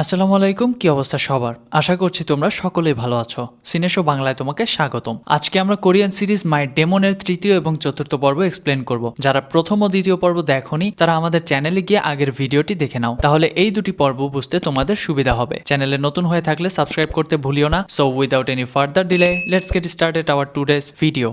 আসসালামু আলাইকুম, কি অবস্থা সবার? আশা করছি তোমরা সকলেই ভালো আছো। সিনেশো বাংলায় তোমাকে স্বাগতম। আজকে আমরা কোরিয়ান সিরিজ মাই ডেমনের তৃতীয় এবং চতুর্থ পর্ব এক্সপ্লেন করব। যারা প্রথম ও দ্বিতীয় পর্ব দেখোনি তারা আমাদের চ্যানেলে গিয়ে আগের ভিডিওটি দেখে নাও, তাহলে এই দুটি পর্ব বুঝতে তোমাদের সুবিধা হবে। চ্যানেলে নতুন হয়ে থাকলে সাবস্ক্রাইব করতে ভুলিও না। So without any further delay let's get started our today's video.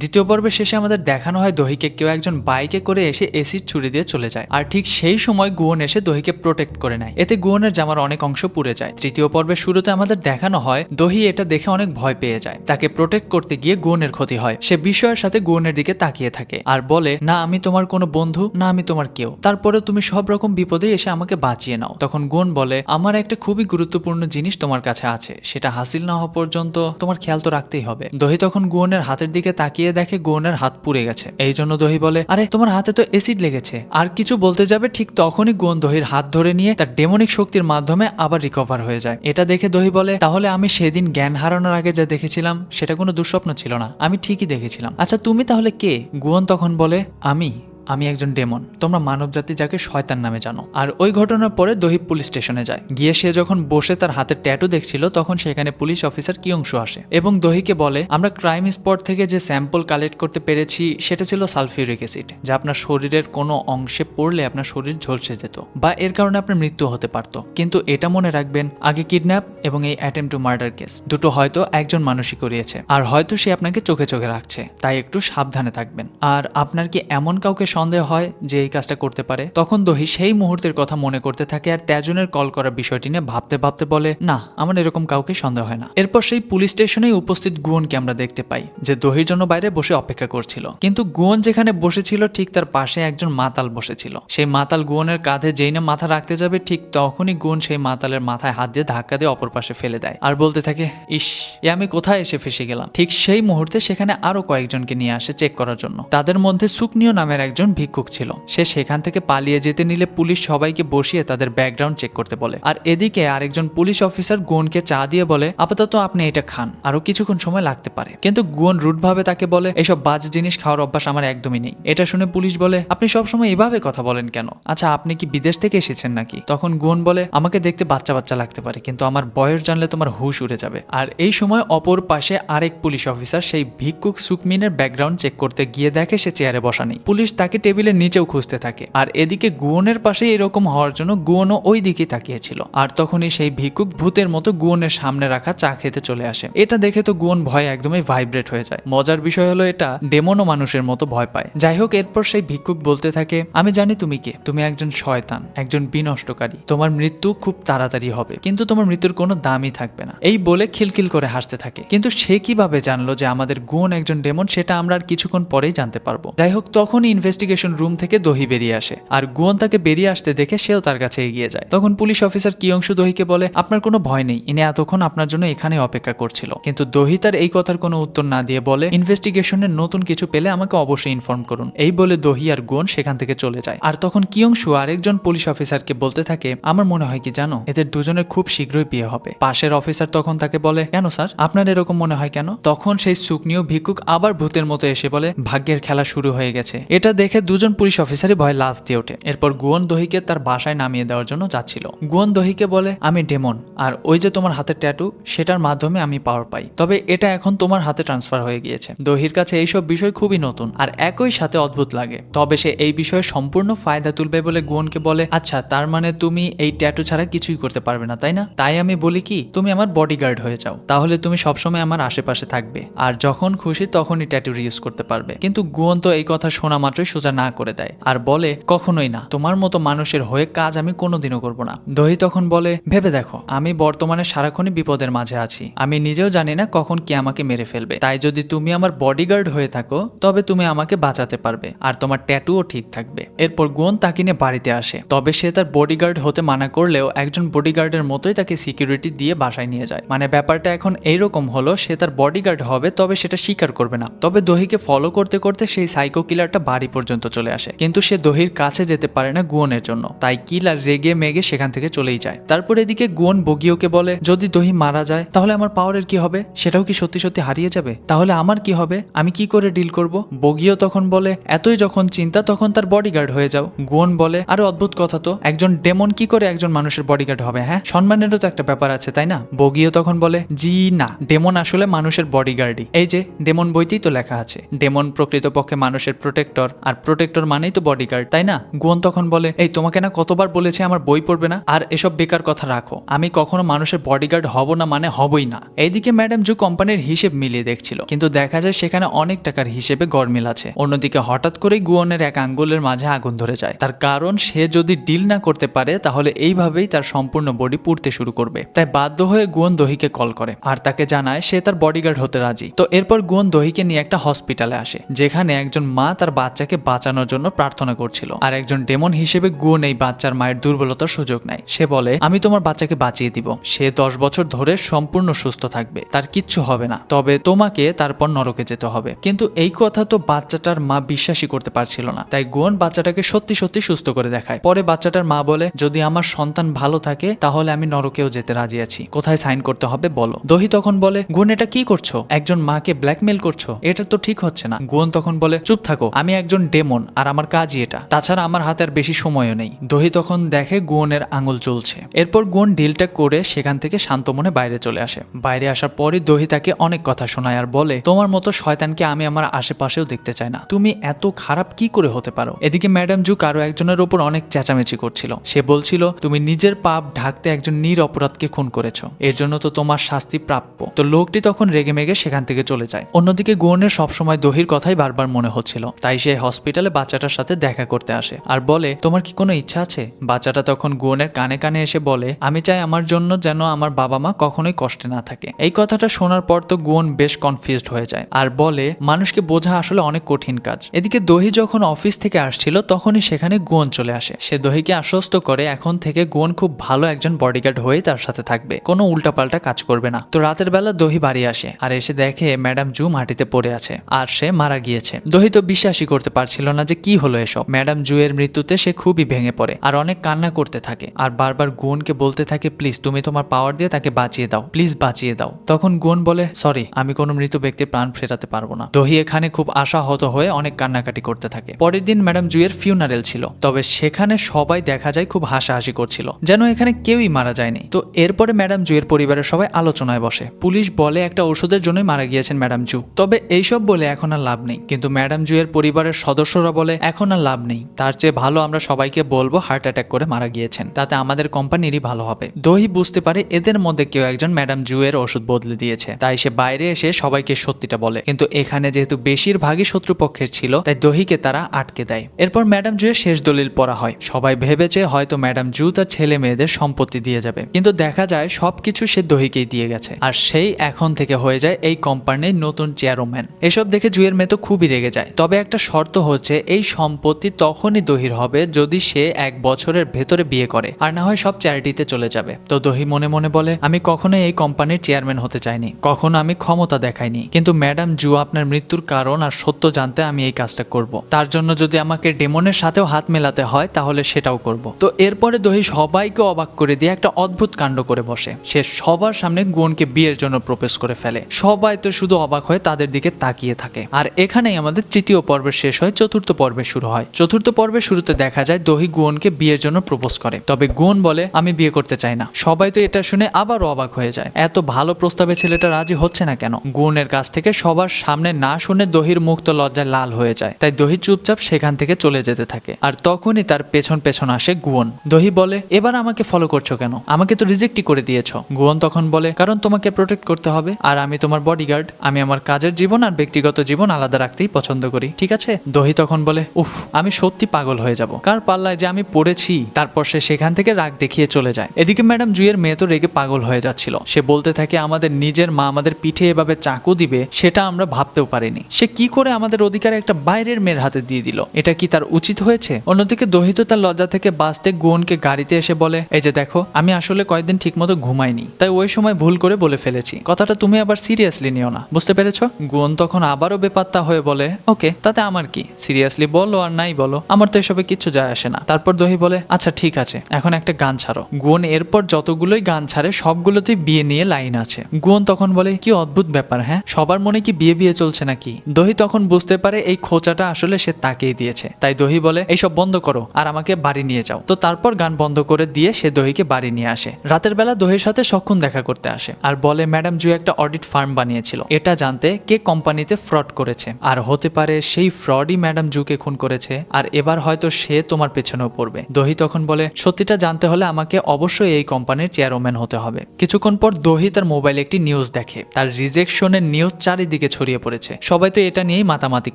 দ্বিতীয় পর্বের শেষে আমাদের দেখানো হয় দহিকে কেউ একজন বাইকে করে এসে এসিড ছুরি দিয়ে চলে যায়, আর ঠিক সেই সময় গুয়ন এসে দহিকে প্রোটেক্ট করে নেয়। এতে গুয়নের জামার অনেক অংশ পুড়ে যায়। তৃতীয় পর্বের শুরুতে আমাদের দেখানো হয় দহি এটা দেখে অনেক ভয় পেয়ে যায়। তাকে প্রোটেক্ট করতে গিয়ে গুয়নের ক্ষতি হয়। সে বিস্ময়ের সাথে গুয়নের দিকে তাকিয়ে থাকে আর বলে, না আমি তোমার কোনো বন্ধু না, আমি তোমার কেউ, তারপরে তুমি সব রকম বিপদে এসে আমাকে বাঁচিয়ে নাও। তখন গুয়ন বলে, আমার একটা খুবই গুরুত্বপূর্ণ জিনিস তোমার কাছে আছে, সেটা হাসিল না হওয়া পর্যন্ত তোমার খেয়াল তো রাখতেই হবে। দহি তখন গুয়নের হাতের দিকে তাকিয়ে দেখে গুয়নের হাত পুড়ে গেছে। এই জন্য দহি বলে, আরে তোমার হাতে তো এসিড লেগেছে। আর কিছু বলতে যাবে ঠিক তখনই গুয়ন দহির হাত ধরে নিয়ে তার ডেমনিক শক্তির মাধ্যমে আবার রিকভার হয়ে যায়। এটা দেখে দহি বলে, তাহলে আমি সেদিন জ্ঞান হারানোর আগে যা দেখেছিলাম সেটা কোনো দুঃস্বপ্ন ছিল না, আমি ঠিকই দেখেছিলাম। আচ্ছা তুমি তাহলে কে? গুয়ন তখন বলে, আমি একজন ডেমন, তোমরা মানবজাতি যাকে শয়তান নামে জানো। আর ওই ঘটনার পরে দহি পুলিশ স্টেশনে যায়। গিয়ে সে যখন বসে তার হাতের ট্যাটু দেখছিল তখন সেখানে পুলিশ অফিসার কিয়ংশু আসে এবং দহিকে বলে, আমরা ক্রাইম স্পট থেকে যে স্যাম্পল কালেক্ট করতে পেরেছি সেটা ছিল সালফিউরিক অ্যাসিড, যা আপনার শরীরের কোনো অংশে পড়লে আপনার শরীর ঝলসে যেত বা এর কারণে আপনার মৃত্যু হতে পারত। কিন্তু এটা মনে রাখবেন, আগে কিডন্যাপ এবং এই অ্যাটেম্প টু মার্ডার কেস দুটো হয়তো একজন মানুষই করিয়েছে, আর হয়তো সে আপনাকে চোখে চোখে রাখছে, তাই একটু সাবধানে থাকবেন। আর আপনার কি এমন কাউকে সন্দেহ হয় যে এই কাজটা করতে পারে? তখন দহি সেই মুহূর্তের কথা মনে করতে থাকে আর তেজনের কল করার বিষয়টি নিয়ে ভাবতে ভাবতে বলে, না আমার এরকম কাউকে সন্দেহ হয় না। এরপর সেই পুলিশ স্টেশনে উপস্থিত গুয়নকে আমরা দেখতে পাই যে দহির জন্য বাইরে বসে অপেক্ষা করছিল। কিন্তু গুয়ন যেখানে বসেছিল ঠিক তার পাশে একজন মাতাল বসেছিল। সেই মাতাল গুয়নের কাঁধে যেই না মাথা রাখতে যাবে ঠিক তখনই গুয়ন সেই মাতালের মাথায় হাত দিয়ে ধাক্কা দিয়ে অপর পাশে ফেলে দেয় আর বলতে থাকে, ইস এ আমি কোথায় এসে ফেসে গেলাম। ঠিক সেই মুহূর্তে সেখানে আরো কয়েকজনকে নিয়ে আসে চেক করার জন্য। তাদের মধ্যে সুকনিও নামের একজন ভিক্ষুক ছিল। সে সেখান থেকে পালিয়ে যেতে নিলে পুলিশ সবাইকে বসিয়ে তাদের ব্যাকগ্রাউন্ড চেক করতে বলে। আর এদিকে আরেকজন পুলিশ অফিসার গুয়নকে চা দিয়ে বলে, আপাতত আপনি এটা খান, আরো কিছুক্ষণ সময় লাগতে পারে। কিন্তু গুয়ন রুড ভাবে তাকে বলে, এসব বাজ জিনিস খাওয়ার অভ্যাস আমার একদমই নেই। এটা শুনে পুলিশ বলে, আপনি সবসময় এভাবে কথা বলেন কেন? আচ্ছা আপনি কি বিদেশ থেকে এসেছেন নাকি? তখন গুয়ন বলে, আমাকে দেখতে বাচ্চা বাচ্চা লাগতে পারে কিন্তু আমার বয়স জানলে তোমার হুশ উড়ে যাবে। আর এই সময় অপর পাশে আরেক পুলিশ অফিসার সেই ভিক্ষুক সুকমিনের ব্যাকগ্রাউন্ড চেক করতে গিয়ে দেখে সে চেয়ারে বসা নেই। পুলিশ তাকে টেবিলের নিচেও খুঁজতে থাকে। আর এদিকে গুয়নের পাশে এরকম হওয়ার জন্য গুয়নও ওই দিকে তাকিয়েছিল। আর তখনই সেই ভিক্ষুক ভূতের মতো গুয়নের সামনে রাখা চা খেতে চলে আসে। এটা দেখে তো গুয়ন ভয় একদমই ভাইব্রেট হয়ে যায়। মজার বিষয় হলো এটা ডেমনও মানুষের মতো ভয় পায়। যাই হোক, এরপর সেই ভিক্ষুক বলতে থাকে, আমি জানি তুমি কে, তুমি একজন শয়তান, একজন বিনষ্টকারী, তোমার মৃত্যু খুব তাড়াতাড়ি হবে কিন্তু তোমার মৃত্যুর কোনো দামই থাকবে না। এই বলে খিলখিল করে হাসতে থাকে। কিন্তু সে কিভাবে জানলো যে আমাদের গুয়ন একজন ডেমন সেটা আমরা আর কিছুক্ষণ পরেই জানতে পারবো। যাই হোক, তখনই ইনভেস্টিগেশন রুম থেকে দহি বেরিয়ে আসে আর গুয়ন তাকে বেরিয়ে আসতে দেখে সেও তার কাছে এগিয়ে যায়। তখন পুলিশ অফিসার কিয়ংশু দহিকে বলে, আপনার কোনো ভয় নেই, ইনি এতক্ষণ আপনার জন্য এখানে অপেক্ষা করছিল। কিন্তু দহি তার এই কথার কোনো উত্তর না দিয়ে বলে, ইনভেস্টিগেশনের নতুন কিছু পেলে আমাকে অবশ্যই ইনফর্ম করুন। এই বলে দহি আর গুয়ন সেখান থেকে চলে যায়। আর তখন কিয়ংশু আরেকজন পুলিশ অফিসারকে বলতে থাকে, আমার মনে হয় কি জানো, এদের দুজনের খুব শীঘ্রই বিয়ে হবে। পাশের অফিসার তখন তাকে বলে, কেন স্যার আপনার এরকম মনে হয় কেন? তখন সেই সুকনিও ভিক্ষুক আবার ভূতের মতো এসে বলে, ভাগ্যের খেলা শুরু হয়ে গেছে। এটা দেখে দুজন পুলিশ অফিসারই ভয় লাফ দিয়ে ওঠে। এরপর গুয়ন দহিকে তার বাসায় নামিয়ে দেওয়ার জন্য যাচ্ছিল। গুয়ন দহিকে বলে, আমি ডেমন, আর ওই যে তোমার হাতের ট্যাটু সেটার মাধ্যমে আমি পাওয়ার পাই, তবে এটা এখন তোমার হাতে ট্রান্সফার হয়ে গিয়েছে। দহির কাছে এইসব বিষয় খুবই নতুন আর একই সাথে অদ্ভুত লাগে, তবে সে এই বিষয়ে সম্পূর্ণ ফায়দা তুলবে বলে গুয়নকে বলে, আচ্ছা তার মানে তুমি এই ট্যাটু ছাড়া কিছুই করতে পারবে না তাই না? তাই আমি বলি কি, তুমি আমার বডিগার্ড হয়ে যাও, তাহলে তুমি সবসময় আমার আশেপাশে থাকবে আর যখন খুশি তখনই ট্যাটু ইউজ করতে পারবে। কিন্তু গুয়ন তো এই কথা শোনা মাত্রই সোজা না করে দেয় আর বলে, কখনোই না, তোমার মতো মানুষের হয়ে কাজ আমি কোনোদিনও করব না। দহি তখন বলে, ভেবে দেখো, আমি বর্তমানে সারাক্ষণই বিপদের মাঝে আছি, আমি নিজেও জানি না কখন কে আমাকে মেরে ফেলবে, তাই যদি তুমি আমার বডিগার্ড হয়ে থাকো তবে তুমি আমাকে বাঁচাতে পারবে আর তোমার ট্যাটুও ঠিক থাকবে। এরপর গুয়ন তাকে নিয়ে বাড়িতে আসে, তবে সে তার বডিগার্ড হতে মানা করলেও একজন বডিগার্ডের মতোই তাকে সিকিউরিটি দিয়ে বাসায় নিয়ে যায়। মানে ব্যাপারটা এখন এইরকম হলো, সে তার বডিগার্ড হবে তবে সেটা স্বীকার করবে না। তবে দহিকে ফলো করতে করতে সেই সাইকো কিলারটা বাড়ি পর্যন্ত পর্যন্ত চলে আসে, কিন্তু সে দহির কাছে যেতে পারে না গুয়নের জন্য। তাই কিলার রেগে মেগে সেখান থেকে চলেই যায়। তারপর এদিকে গুয়ন বগিওকে বলে, যদি দহি মারা যায় তাহলে আমার পাওয়ারের কি হবে? সেটাও কি সত্যি সত্যি হারিয়ে যাবে? তাহলে আমার কি হবে? আমি কি করে ডিল করব? বগিও তখন বলে, এতই যখন চিন্তা তখন তার বডিগার্ড হয়ে যাও। গুয়ন বলে, আরে অদ্ভুত কথা তো, একজন ডেমন কি করে একজন মানুষের বডিগার্ড হবে? হ্যাঁ, সম্মানেরও তো একটা ব্যাপার আছে, তাই না? বগিও তখন বলে, জি না, ডেমন আসলে মানুষের বডিগার্ডই। এই যে ডেমন বইতেই তো লেখা আছে, ডেমন প্রকৃতপক্ষে মানুষের প্রোটেক্টর, আর প্রোটেক্টর মানেই তো বডিগার্ড, তাই না? গুয়ন তখন বলে, এই তোমাকে না কতবার বলেছে আমার বই পড়বে না, আর এসব বেকার কথা রাখো, আমি কখনো মানুষের বডিগার্ড হব না মানে হবই না। এইদিকে ম্যাডাম জু কোম্পানির হিসেব মিলিয়ে দেখছিল, কিন্তু দেখা যায় সেখানে অনেক টাকার হিসেবে গরমিল আছে। অন্যদিকে হঠাৎ করেই গুয়নের এক আঙ্গুলের মাঝে আগুন ধরে যায়। তার কারণ সে যদি ডিল না করতে পারে তাহলে এইভাবেই তার সম্পূর্ণ বডি পুড়তে শুরু করবে। তাই বাধ্য হয়ে গুয়ন দহিকে কল করে আর তাকে জানায় সে তার বডিগার্ড হতে রাজি। তো এরপর গুয়ন দহিকে নিয়ে একটা হসপিটালে আসে, যেখানে একজন মা তার বাচ্চাকে বাঁচানোর জন্য প্রার্থনা করছিল। আর একজন ডেমন হিসেবে গুয়ন এই বাচ্চার মায়ের দুর্বলতার সুযোগ নেয়। সে বলে, আমি তোমার বাচ্চাকে বাঁচিয়ে দিব, সে 10 বছর ধরে সম্পূর্ণ সুস্থ থাকবে, তার কিচ্ছু হবে না, তবে তোমাকে তারপর নরকে যেতে হবে। কিন্তু এই কথা তো বাচ্চাটার মা বিশ্বাসই করতে পারছিল না। তাই গুয়ন বাচ্চাটাকে সত্যি সত্যি সুস্থ করে দেখায়। পরে বাচ্চাটার মা বলে, যদি আমার সন্তান ভালো থাকে তাহলে আমি নরকেও যেতে রাজি আছি, কোথায় সাইন করতে হবে বলো। দহি তখন বলে, গুয়ন এটা কি করছো? একজন মাকে ব্ল্যাকমেল করছো, এটা তো ঠিক হচ্ছে না। গুয়ন তখন বলে, চুপ থাকো, আমি একজন ডেমন আর আমার কাজই এটা, তাছাড়া আমার হাতে আর বেশি সময়ও নেই। দহি তখন দেখে গুয়নের আঙুল জ্বলছে। এরপর গুয়ন ডিলটা করে সেখান থেকে শান্ত মনে বাইরে চলে আসে। বাইরে আসার পরই দহি তাকে অনেক কথা শোনায় আর বলে, তোমার মতো শয়তানকে আমি আমার আশেপাশেও দেখতে চাই না, তুমি এত খারাপ কি করে হতে পারো? এদিকে ম্যাডাম জু কারো একজনের উপর অনেক চেঁচামেচি করছিল। সে বলছিল, তুমি নিজের পাপ ঢাকতে একজন নিরপরাধকে খুন করেছো, এর জন্য তো তোমার শাস্তি প্রাপ্য। তো লোকটি তখন রেগে মেগে সেখান থেকে চলে যায়। অন্যদিকে গুয়নের সবসময় দহির কথাই বারবার মনে হচ্ছিল, তাই সে হসপিটালে বাচ্চাটার সাথে দেখা করতে আসে আর বলে, তোমার কি কোনো ইচ্ছা আছে? বাচ্চাটা তখন গুয়নের কানে কানে এসে বলে, আমি চাই আমার জন্য যেন আমার বাবা মা কখনোই কষ্টে না থাকে। এই কথাটা শোনার পর তো গুয়ন বেশ কনফিউজড হয়ে যায় আর বলে, মানুষকে বোঝা আসলে অনেক কঠিন কাজ। এদিকে দহি যখন অফিস থেকে আসছিল তখনই সেখানে গুয়ন চলে আসে। সে দহিকে আশ্বস্ত করে এখন থেকে গুয়ন খুব ভালো একজন বডিগার্ড হয়ে তার সাথে থাকবে, কোনো উল্টাপাল্টা কাজ করবে না। তো রাতের বেলা দহি বাড়ি আসে আর এসে দেখে ম্যাডাম জু মাটিতে পড়ে আছে আর সে মারা গিয়েছে। দহি তো বিশ্বাসই করতে পারছিল না যে কি হলো এসব। ম্যাডাম জু এর মৃত্যুতে সে খুবই ভেঙে পড়ে আর অনেক কান্না করতে থাকে আর বারবার গুয়নকে বলতে থাকে, প্লিজ তুমি তোমার পাওয়ার দিয়ে তাকে বাঁচিয়ে দাও, প্লিজ বাঁচিয়ে দাও। তখন গুয়ন বলে, সরি, আমি কোনো মৃত ব্যক্তির প্রাণ ফেরাতে পারবো না। দহি এখানে খুব আশাহত হয়ে অনেক কান্নাকাটি করতে থাকে। পরের দিন ম্যাডাম জু এর ফিউনারেল ছিল, তবে সেখানে সবাই দেখা যায় খুব হাসাহাসি করছিল, যেন এখানে কেউই মারা যায়নি। তো এরপরে ম্যাডাম জু এর পরিবারের সবাই আলোচনায় বসে। পুলিশ বলে একটা ওষুধের জন্যই মারা গিয়েছেন ম্যাডাম জু, তবে এইসব বলে এখন আর লাভ নেই। কিন্তু ম্যাডাম জু এর পরিবারের সদস্যরা বলে, এখন আর লাভ নেই, তার চেয়ে ভালো আমরা সবাইকে বলবো হার্ট অ্যাটাক করে মারা গিয়েছেন, তাতে আমাদের কোম্পানিরই ভালো হবে। দহি বুঝতে পারে এদের মধ্যে কেউ একজন ম্যাডাম জু এর ওষুধ বদলে দিয়েছে, তাই সে বাইরে এসে সবাইকে সত্যিটা বলে। কিন্তু এখানে যেহেতু বেশিরভাগই শত্রুপক্ষের ছিল, তাই দহিকে তারা আটকে দেয়। এরপর ম্যাডাম জু এর শেষ দলিল পড়া হয়। সবাই ভেবেছে হয়তো ম্যাডাম জু তার ছেলে মেয়েদের সম্পত্তি দিয়ে যাবে, কিন্তু দেখা যায় সবকিছু সে দহিকেই দিয়ে গেছে আর সেই এখন থেকে হয়ে যায় এই কোম্পানির নতুন চেয়ারম্যান। এসব দেখে জুয়ের মেয়ে তো খুবই রেগে যায়, তবে একটা শর্ত হচ্ছে এই সম্পত্তি তখনই দহির হবে যদি সে 1 বছরের ভেতরে বিয়ে করে, আর না হয় সব চ্যারিটিতে চলে যাবে। তো দহি মনে মনে বলে, আমি কখনোই এই কোম্পানির চেয়ারম্যান হতে চাইনি, কখনো আমি ক্ষমতা দেখাইনি, কিন্তু ম্যাডাম জু আপনার মৃত্যুর কারণ আর সত্য জানতে আমি এই কাজটা করব। তার জন্য যদি আমাকে ডেমনের সাথেও হাত মেলাতে হয় তাহলে সেটাও করব। তো এরপরে দহি সবাইকে অবাক করে দিয়ে একটা অদ্ভুত কাণ্ড করে বসে। সে সবার সামনে গুয়নকে বিয়ের জন্য প্রপোজ করে ফেলে। সবাই তো শুধু অবাক হয়ে তাদের দিকে তাকিয়ে থাকে। আর এখানেই আমাদের তৃতীয় পর্বের শেষ হয়, চতুর্থ পর্বের শুরু হয়। চতুর্থ পর্বের শুরুতে দেখা যায় দহি গুয়নকে বিয়ের জন্য প্রপোজ করে, তবে গুয়ন বলে, আমি বিয়ে করতে চাই না। সবাই তো এটা শুনে আবারও অবাক হয়ে যায়, এত ভালো প্রস্তাবে ছেলেটা রাজি হচ্ছে না কেন। গুয়নের কাছ থেকে সবার সামনে না শুনে দহির মুখ তো লজ্জায় লাল হয়ে যায়, তাই দহি চুপচাপ সেখান থেকে চলে যেতে থাকে। আর তখনই তার পেছন পেছন আসে গুয়ন। দহি বলে, এবার আমাকে ফলো করছো কেন? আমাকে তো রিজেক্টই করে দিয়েছো। গুয়ন তখন বলে, কারণ তোমাকে প্রোটেক্ট করতে হবে আর আমি তোমার বডিগার্ড, আমি আমার কাজের জীবন আর ব্যক্তিগত জীবন আলাদা রাখতেই পছন্দ করি, ঠিক আছে? দহি তখন বলে, উফ, আমি সত্যি পাগল হয়ে যাব, কার পাল্লায় যে আমি পড়েছি। তারপর সে সেখান থেকে রাগ দেখিয়ে চলে যায়। এদিকে ম্যাডাম জুয়ের মেয়ে তো রেগে পাগল হয়ে যাচ্ছিল। সে বলতে থাকে, আমাদের নিজের মা আমাদের পিঠে এভাবে চাকু দিবে সেটা আমরা ভাবতেও পারিনি। সে কি করে আমাদের অধিকারে একটা বাইরের মেয়ের হাতে দিয়ে দিল? এটা কি তার উচিত হয়েছে? অন্যদিকে দহি তো তার লজ্জা থেকে বাঁচতে গুয়নকে গাড়িতে এসে বলে, এই যে দেখো, আমি আসলে কয়েকদিন ঠিকমতো ঘুমাইনি, তাই ওই সময় ভুল করে বলে ফেলেছি, কথাটা তুমি আবার সিরিয়াসলি নিও না, বুঝতে পেরেছো? গুয়ন তখন আবারও বেপাত্তা হয়ে বলে, ওকে, তাতে আমার কি, সিরিয়াসলি বলো আর নাই বলো, আমার তো এসবে কিচ্ছু যায় আসে না। তারপর দহি বলে আচ্ছা ঠিক আছে, এখন একটা গান ছাড়ো। গুয়ন এরপর যতগুলোই গান ছাড়ে সবগুলোতেই বিয়ে নিয়ে লাইন আছে। গুয়ন তখন বলে কি অদ্ভুত ব্যাপার, হ্যাঁ সবার মনে কি বিয়ে বিয়ে চলছে নাকি? দহি তখন বুঝতে পারে এই খোঁচাটা আসলে সে তাকেই দিয়েছে। তাই দহি বলে এইসব বন্ধ করো আর আমাকে বাড়ি নিয়ে যাও। তো তারপর গান বন্ধ করে দিয়ে সে দহিকে বাড়ি নিয়ে আসে। রাতের বেলা দহির সাথে সক্ষণ দেখা করতে আসে আর বলে ম্যাডাম জু একটা অডিট ফার্ম বানিয়েছিল, এটা জানতে কে কোম্পানিতে ফ্রড করেছে, আর হতে পারে সেই ফ্রডই ম্যাডাম জুকে খুন করেছে, আর এবার হয়তো সে তোমার পেছনেও পড়বে। দহি তখন বলে সত্যিটা জানতে হলে আমাকে অবশ্যই এই কোম্পানির চেয়ারম্যান হতে হবে। কিছুক্ষণ পর দহি তার মোবাইলে একটি নিউজ দেখে, তার রিজেকশনের নিউজ চারিদিকে ছড়িয়ে পড়েছে। সবাই তো এটা নিয়েই মাতামাতি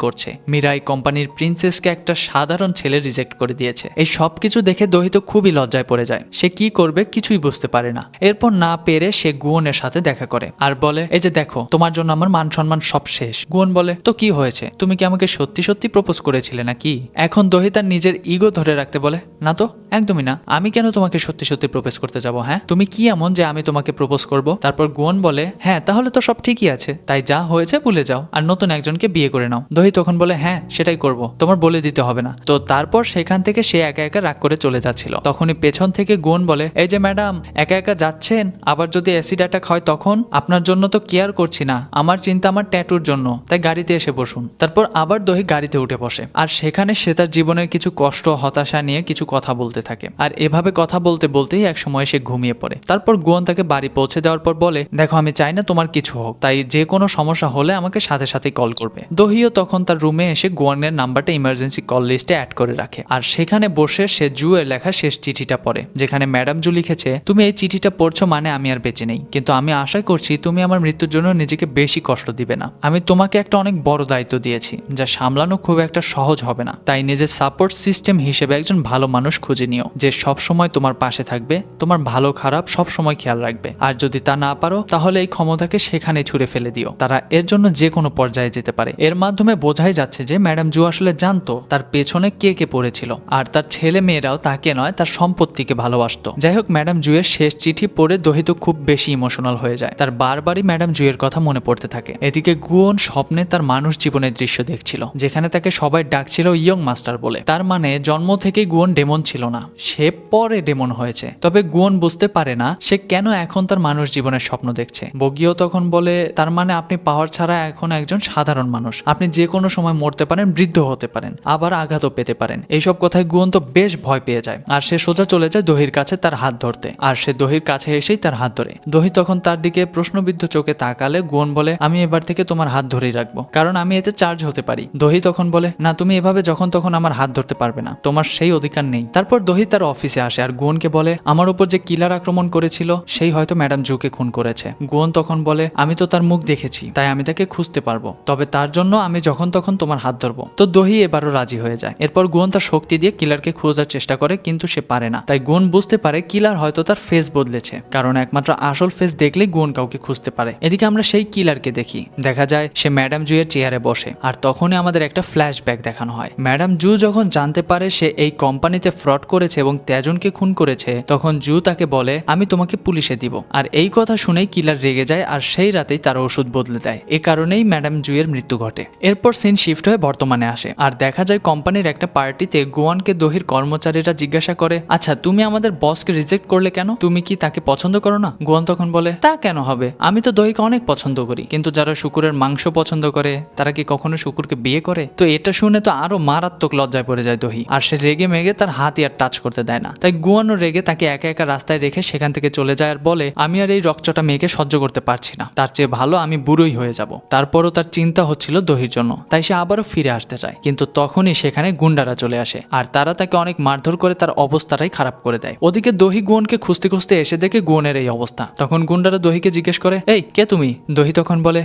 করছে, মিরাই কোম্পানির প্রিন্সেসকে একটা সাধারণ ছেলে রিজেক্ট করে দিয়েছে। এই সব কিছু দেখে দহি তো খুবই লজ্জায় পড়ে যায়, সে কি করবে কিছুই বুঝতে পারে না। এরপর না পেরে সে গুয়নের সাথে দেখা করে আর বলে এই যে দেখো তোমার জন্য আমার মান সম্মান সব শেষ। গুয়ন বলে তো কি হয়েছে, তুমি কি আমাকে সত্যি সত্যি প্রপোজ করেছিলে নাকি? এখন দহি তার নিজের ইগো ধরে রাখতে বলে না তো, একদমই না, আমি কেন তোমাকে সত্যি সত্যি প্রপোজ করতে যাব, হ্যাঁ তুমি কি এমন যে আমি তোমাকে প্রপোজ করব? তারপর গুয়ন বলে হ্যাঁ তাহলে তো সব ঠিকই আছে, তাই যা হয়েছে ভুলে যাও আর নতুন একজনকে বিয়ে করে নাও। দহি তখন বলে হ্যাঁ সেটাই করব, তোমার বলে দিতে হবে না। তো তারপর সেখান থেকে সে একা একা রাগ করে চলে যাচ্ছিল, তখনই পেছন থেকে গুয়ন বলে এই যে ম্যাডাম একা একা যাচ্ছেন, আবার যদি অ্যাসিড অ্যাটাক হয় তখন? আপনার জন্য তো কেয়ার করছি না, আমার চিন্তা আমার ট্যাটুর জন্য, তাই গাড়িতে এসে বসুন। তারপর আবার দহি গাড়িতে উঠে বসে আর সেখানে সে তার জীবনের কিছু কষ্ট হতাশা নিয়ে কিছু কথা বলতে থাকে, আর এভাবে কথা বলতে বলতেই এক সময় সে ঘুমিয়ে পড়ে। তারপর গুয়ন তাকে বাড়ি পৌঁছে দেওয়ার পর বলে দেখো আমি চাই না তোমার কিছু হোক, তাই যে কোনো সমস্যা হলে আমাকে সাথে সাথে কল করবে। দহিও তখন তার রুমে এসে গুয়নের নাম্বারটা ইমার্জেন্সি কল লিস্টে অ্যাড করে রাখে, আর সেখানে বসে সে জুয়ের লেখা শেষ চিঠিটা পড়ে, যেখানে ম্যাডাম জু লিখেছে তুমি এই চিঠিটা পড়ছো মানে আমি আর বেঁচে নেই, কিন্তু আমি আশা করছি তুমি আমার মৃত্যুর জন্য নিজেকে বেশি কষ্ট দিবে না। আমি তোমাকে একটা অনেক বড় দায়িত্ব দিয়েছি যা সামলানো খুব একটা সহজ হবে না, তাই নিজের সাপোর্ট সিস্টেম হিসেবে একজন ভালো মানুষ খুঁজে নিও যে সব সময় তোমার পাশে থাকবে, তোমার ভালো খারাপ সব সময় খেয়াল রাখবে, আর যদি তা না পারো তাহলে এই ক্ষমতাকে সেখানে ছুঁড়ে ফেলে দিও, তারা এর জন্য যে কোনো পর্যায়ে যেতে পারে। এর মাধ্যমে বোঝাই যাচ্ছে যে ম্যাডাম জু আসলে জানতো তার পেছনে কে কে পড়েছিল, আর তার ছেলে মেয়েরাও তাকে নয় তার সম্পত্তিকে ভালোবাসতো। যাই হোক ম্যাডাম জুয়ের শেষ চিঠি পড়ে দহি তো খুব বেশি ইমোশনাল হয়ে যায়, তার বারবারই ম্যাডাম জুয়ের কথা মনে পড়তে থাকে। এদিকে গুয়ন স্বপ্নে তার মানুষ জীবনের দৃশ্য দেখছিল, যেখানে তাকে সবাই ডাকছিল ইয়ং মাস্টার বলে, তার মানে জন্ম থেকেই গুয়ন ডেমন ছিল না, সে পরে ডেমন হয়েছে। তবে গুয়ন বুঝতে পারে না সে কেন এখন তার মানুষ জীবনের স্বপ্ন দেখছে। বগিও তখন বলে তার মানে আপনি পাওয়ার ছাড়া এখন একজন সাধারণ মানুষ, আপনি যে কোনো সময় মরতে পারেন, বৃদ্ধ হতে পারেন, আবার আঘাতও পেতে পারেন। এইসব কথায় গুয়ন তো বেশ ভয় পেয়ে যায়, আর সে সোজা চলে যায় দহির কাছে তার হাত ধরতে, আর সে দহির কাছে এসেই তার হাত ধরে। দহি তখন তার দিকে প্রশ্নবিদ্ধ চোখে তাকালে গুয়ন বলে আমি এবার থেকে তোমার হাত ধরেই রাখবো, কারণ আমি এতে চার্জ হতে পারি। দহি তখন বলে না তুমি এভাবে যখন তখন আমার হাত ধরতে পারবে না, তোমার সেই অধিকার নেই। তারপর দহি তার অফিসে আসে আর গুয়নকে বলে আমার উপর যে কিলার আক্রমণ করেছিল সেই হয়তো ম্যাডাম জুকে খুন করেছে। গুয়ন তখন বলে আমি তো তার মুখ দেখেছি, তাই আমি তাকে খুঁজতে পারবো, তবে তার জন্য আমি যখন তখন তোমার হাত ধরবো। তো দহি এবারও রাজি হয়ে যায়। এরপর গুয়ন তার শক্তি দিয়ে কিলারকে খোঁজার চেষ্টা করে, কিন্তু সে পারে না। তাই গুয়ন বুঝতে পারে কিলার হয়তো তার ফেস বদলেছে, কারণ একমাত্র আসল ফেস দেখলেই গুয়ন কাউকে খুঁজতে পারে। এদিকে আমরা সেই কিলারকে দেখি, দেখা যায় সে ম্যাডাম জুয়ের চেয়ারে বসে, আর তখনই আমাদের একটা ফ্ল্যাশব্যাক দেখানো হয়। ম্যাডাম জু যখন জানতে পারে সে এই কোম্পানিতে ফ্রড করেছে এবং তেজনকে খুন করেছে, তখন জু তাকে বলে আমি তোমাকে পুলিশে দিব। আর এই কথা শুনেই কিলার রেগে যায় আর সেই রাতেই তার ওষুধ বদলে দেয়। এ কারণেই ম্যাডাম জুয়ের মৃত্যু ঘটে। এরপর সিন শিফট হয়ে বর্তমানে আসে, আর দেখা যায় কোম্পানির একটা পার্টিতে গুয়ানকে দহির কর্মচারীরা জিজ্ঞাসা করে আচ্ছা তুমি আমাদের বসকে রিজেক্ট করলে কেন, তুমি কি তাকে পছন্দ করো না? গুয়ান তখন বলে তা কেন হবে, আমি তো দহিকে অনেক পছন্দ করি, কিন্তু যারা শুকুরের মাংস পছন্দ করে তারা কি কখনো শুকুরকে বিয়ে করে? তো এটা শুনে তো আরো মারাত্মক লজ্জায় পড়ে যায় দহি, আর সে রেগে মেগে তার হাতই আর টাচ করতে দেয় না। তাই গুয়ানও রেগে তাকে একা একা রাস্তায় রেখে সেখান থেকে চলে যায় আর বলে আমি আর এই রকচটা মেয়েকে সহ্য করতে পারছি না, তার চেয়ে ভালো আমি বুড়োই হয়ে যাব। তারপরও তার চিন্তা হচ্ছিল দহির জন্য, তাই সে আবারও ফিরে আসতে চায়, কিন্তু তখনই সেখানে গুন্ডারা চলে আসে আর তারা তাকে অনেক মারধর করে তার অবস্থাটাই খারাপ করে দেয়। ওদিকে দহি গুয়নকে খুঁজতে খুঁজতে এসে দেখে গুয়নের এই অবস্থা। তখন গুন্ডারা দহিকে জিজ্ঞেস করে এই কে তুমি? দহি তখন বলে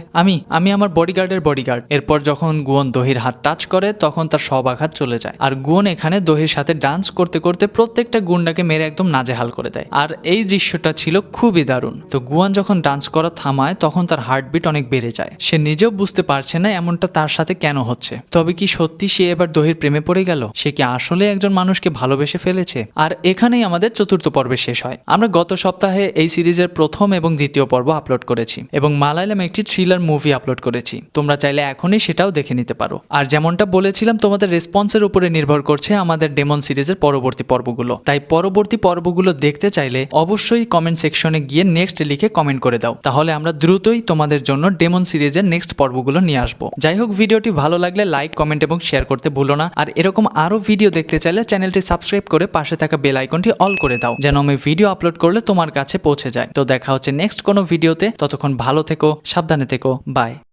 আমি আমার বডিগার্ডের বডিগার্ড। এরপর যখন গুয়ন দহির হাত টাচ করে তখন তার সব আঘাত চলে যায়, আর গুয়ন এখানে দহির সাথে ডান্স করতে করতে প্রত্যেকটা গুন্ডাকে মেরে একদম নাজেহাল করে দেয়। আর এই দৃশ্যটা ছিল খুবই দারুণ। তো গুয়ান যখন ডান্স করা থামায় তখন তার হার্টবিট অনেক বেড়ে যায়, সে নিজেও বুঝতে পারছে না এমনটা তার সাথে কেন হচ্ছে। তবে কি সত্যি সে এবার দহির প্রেমে পড়ে গেল? সে কি আসলে একজন মানুষকে ভালোবেসে ফেলেছে? আর এখানেই আমাদের চতুর্থ পর্বে শেষ হয়। আমরা গত সপ্তাহে এই সিরিজের প্রথম এবং দ্বিতীয় পর্ব আপলোড করেছি এবং মালায়ালাম একটি থ্রিলার মুভি আপলোড করেছি, তোমরা চাইলে এখনই সেটাও দেখে নিতে পারো। আর যেমন যেমনটা বলেছিলাম তোমাদের রেসপন্সের উপরে নির্ভর করছে আমাদের ডেমন সিরিজের পরবর্তী পর্বগুলো, তাই পরবর্তী পর্বগুলো দেখতে চাইলে অবশ্যই কমেন্ট সেকশনে গিয়ে নেক্সট লিখে কমেন্ট করে দাও, তাহলে আমরা দ্রুতই তোমাদের জন্য ডেমন সিরিজের নেক্সট পর্বগুলো নিয়ে আসবো। যাই হোক, ভিডিওটি ভালো লাগলে লাইক, কমেন্ট এবং শেয়ার করতে ভুলো না। আর এরকম আরো ভিডিও দেখতে চাইলে চ্যানেলটি সাবস্ক্রাইব করে পাশে থাকা বেল আইকনটি অল করে দাও, যেন আমি ভিডিও আপলোড করলে তোমার কাছে পৌঁছে যায়। তো দেখা হচ্ছে নেক্সট কোনো ভিডিওতে, ততক্ষণ ভালো থেকো, সাবধানে থেকো, বাই।